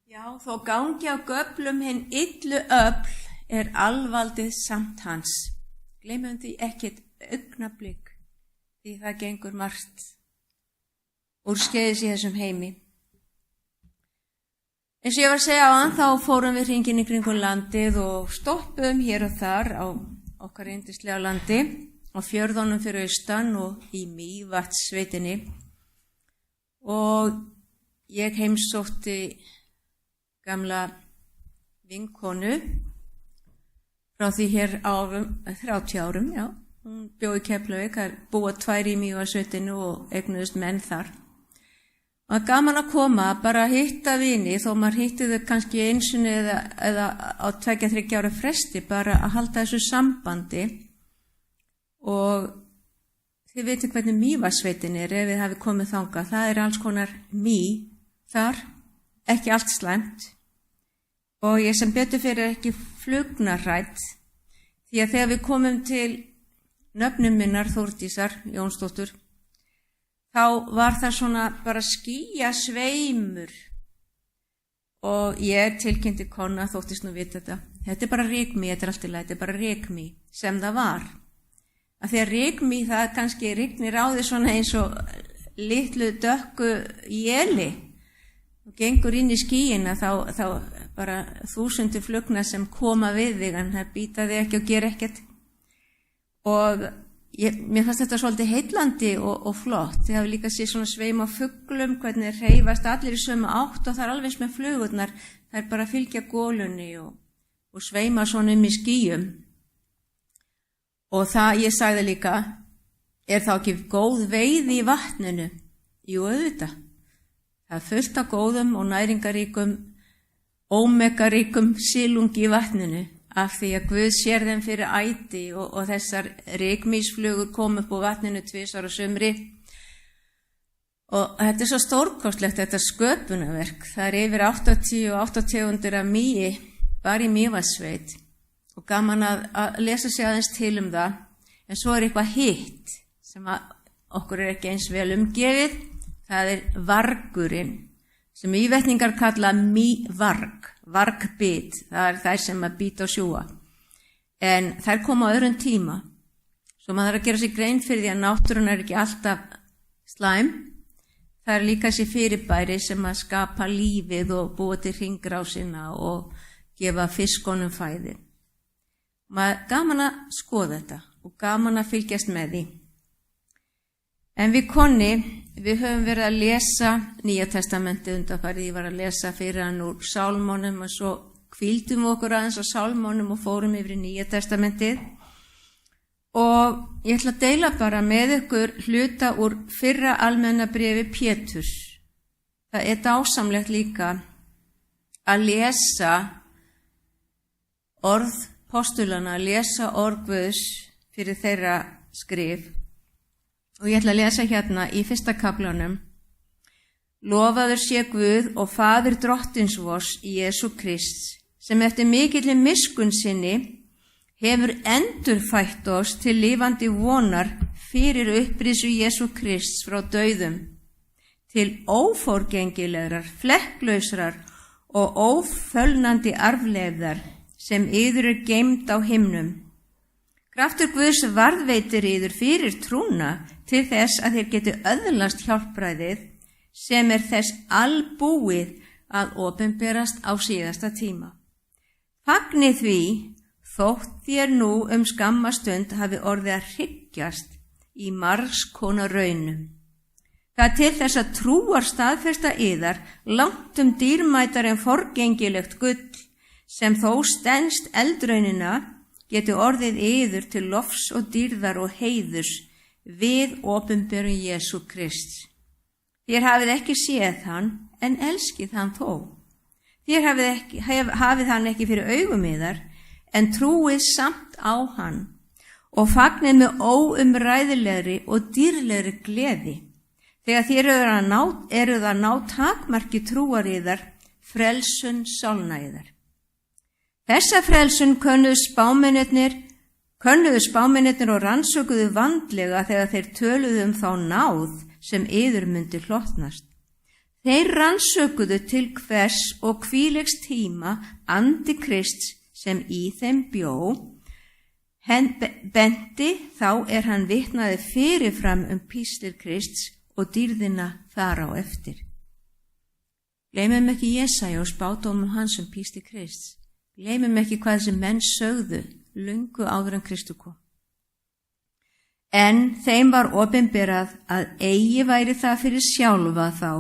Já, þó gangi á göflum hinn illu öfl alvaldið samt hans. Gleymum því ekkert augnablik, því það gengur margt úrskeiðis í þessum heimi. Eins og ég var að segja áðan, þá fórum við hringinn í kringum landið og stoppuðum hér og þar á okkar yndislega landi, á fjörðunum fyrir austan og í Mývatnssveitinni. Og ég heimsótti gamla vinkonu frá því hér 30 árum, já. Hún bjó í Keflavík, það búa 2 í Mývatnssveitinni og eignuðust menn þar. Og gaman að koma, bara að hitta vini, þó maður hitti þau kannski einsunni eða á 2-3 ára fresti, bara að halda þessu sambandi. Og þið veitir hvernig Mývatnssveitin ef við hafi komið þangað, það alls konar þar, ekki allt slæmt. Og ég sem betur fyrir ekki flugnarhrædd, því að þegar við komum til nöfnum minnar Þórdísar Jónsdóttur, þá var það svona bara skýjasveimur og ég tilkynnti kona, þóttist nú vita þetta. Þetta bara rykmý, þetta allt í lagi, þetta bara rykmý sem það var. Af því að rykmý það kannski rignir á því svona eins og litlu dökku éli og gengur inn í skýjina þá bara 1000 flugna sem koma við þig en það býta þig ekki og gera ekkert. Og mér fannst þetta svolítið heillandi og flott. Ég hafi líka séð svona sveima fuglum, hvernig hreyfast allir í sömu átt og það alveg eins með flugurnar. Það bara að fylgja golunni og sveima svona í skýjum. Og það, ég sagði líka, þá ekki góð veiði í vatninu? Jú, auðvitað. Það fullt af góðum og næringaríkum, ómegaríkum silungi í vatninu. Af því að Guð sér þeim fyrir æti og þessar rykmýsflugur kom upp á vatninu 2 ára sumri. Og þetta svo stórkostlegt, þetta sköpunarverk. Það yfir 88 tegundir af mýi, bara í Mývatnssveit. Og gaman að lesa sig aðeins til það. En svo eitthvað hitt sem okkur ekki eins vel umgefið. Það vargurinn, sem ívetningar kalla mývarg. Vargbit, það þær sem að bíta og sjúga. En þær koma á öðrum tíma. Svo maður að gera sér grein fyrir því að náttúran ekki alltaf slæm. Það líka þessi fyrirbæri sem að skapa lífið og búa til hringrásina og gefa fiskonum fæði. Maður gaman að skoða þetta og gaman að fylgjast með því. En við konni, við höfum verið að lesa Nýja testamentið undanfarið. Ég var að lesa fyrir hann úr Sálmónum og svo hvíldum við okkur aðeins á Sálmónum og fórum yfir í Nýja testamentið. Og ég ætla að deila bara með ykkur hluta úr fyrra almenna bréfi Péturs. Það dásamlegt líka að lesa orð postulana, að lesa orð Guðs fyrir þeirra skrif. Og ég ætla að lesa hérna í 1. kaflanum. Lofaður sé Guð og Faðir drottins vors Jesú Krists, sem eftir mikilli miskunn sinni hefur endurfætt oss til lifandi vonar fyrir upprisu Jesú Krists frá dauðum, til óforgengilegrar, flekklausrar og ófölnandi arfleifðar sem yður geymd á himnum. Kraftur Guðs varðveitir yður fyrir trúna til þess að þér geti öðlast hjálpræðið sem þess albúið að opinberast á síðasta tíma. Fagnið því þótt þér nú skamma stund hafi orðið að hryggjast í margs konar raunum. Það til þess að trúar staðfesta yðar langt dýrmætar en forgengilegt gull sem þó stenst eldraunina geti orðið yður til lofs og dýrðar og heiðurs við opinberun Jesú Krists. Þér hafið ekki séð hann, en elskið hann þó. Þér hafið hann ekki fyrir augum yðar, en trúið samt á hann og fagnið með óumræðilegri og dýrlegri gleði, þegar þér eruð að ná takmarki trúar yðar, frelsun sálna yðar. Þessa frelsun könnuðu spámennirnir og rannsökuðu vandlega þegar þeir töluðu þá náð sem yður myndi hlotnast. Þeir rannsökuðu til hvers og hvílegs tíma andi Krists sem í þeim bjó, benti þá hann vitnaði fyrirfram píslir Krists og dýrðina þar á eftir. Gleymum ekki Jesaja og spádómum hans písli Krists. Gleymum ekki hvað þessi menn sögðu löngu áður en Kristur kom. En þeim var opinberað að eigi væri það fyrir sjálfa þá,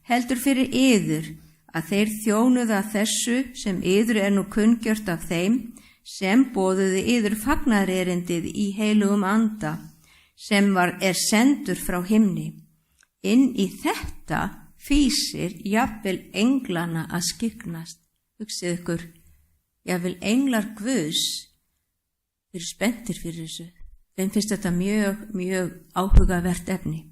heldur fyrir yður, að þeir þjónuðu að þessu sem yður nú kunngjört af þeim, sem boðuðu yður fagnaðarerindið í heilugum anda, sem sendur frá himni. Inn í þetta fýsir jafnvel englana að skyggnast. Hugsið ykkur, jafnvel englar Guðs eru spenntir fyrir þessu. Þeim finnst þetta mjög áhugavert efni.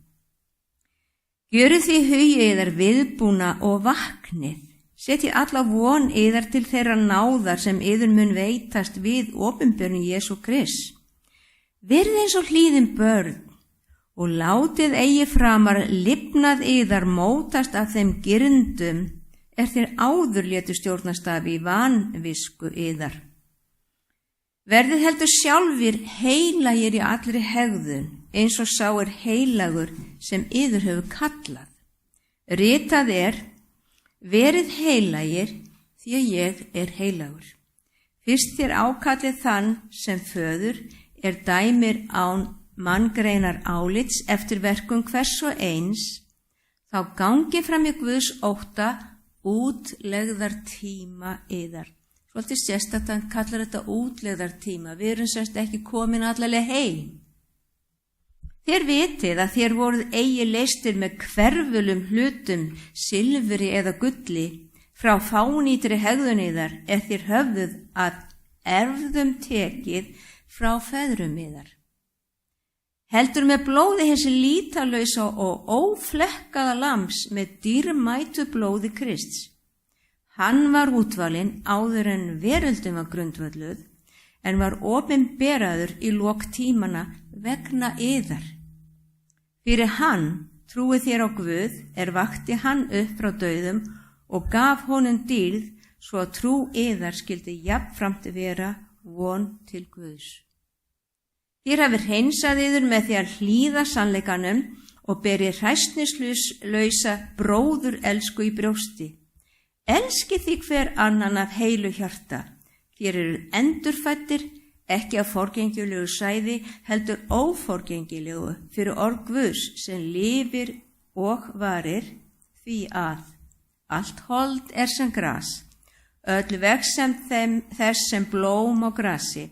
Gjörið því hugi yðar viðbúna og vaknið. Setjið alla von yðar til þeirra náðar sem yður mun veitast við opinberun Jesú Krists. Verið eins og hlýðin börn og látið eigi framar lifnað yðar mótast af þeim girndum þeir áður létu stjórnast af í vanvisku yðar. Verðið heldur sjálfir heilagir í allri hegðun, eins og sá heilagur sem yður hefur kallað. Ritað verið heilagir því að ég heilagur. Fyrst þér ákallið þann sem föður dæmir án manngreinar álits eftir verkum hvers og eins, þá gangi fram í Guðs ótta útlegðar tíma yðar. Svolítið sérstakt hann kallar þetta útlegðar tíma. Við erum sérst ekki komin allalega heim. Þér vitið að þér voruð eigi leystir með hverfulum hlutum, silfri eða gulli, frá fánýtri hegðun yðar, þér höfðuð að erfðum tekið frá feðrum yðar. Heldur með blóði þessi lítalausa og óflekkaða lambs með dýrmætu blóði Krists. Hann var útvalinn áður en veröldin var grundvölluð, en var opinberaður í lok tímana vegna yðar. Fyrir hann trúið þér á Guð vakti hann upp frá dauðum og gaf honum dýrð svo að trú yðar skyldi jafnframt vera von til Guðs. Þér hafið hreinsað yður með því að hlýða sannleikanum og berið hræsnislausa bróður elsku í brjósti. Elskið því hver annan af heilu hjarta. Þér endurfæddir, ekki af forgengilegu sæði, heldur óforgengilegu fyrir orð Guðs sem lifir og varir, því að allt hold sem gras, öll vex sem þess sem blóm á grasi.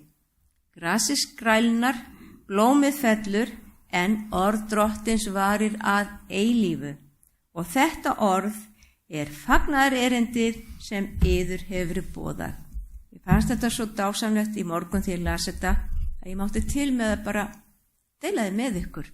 Grasi skrælnar, blómið fellur, en orð Drottins varir að eilífu. Og þetta orð fagnaðarerindið sem yður hefur boðað. Ég fannst þetta svo dásamlegt í morgun þegar ég las þetta að ég mátti til með að bara deila þið með ykkur.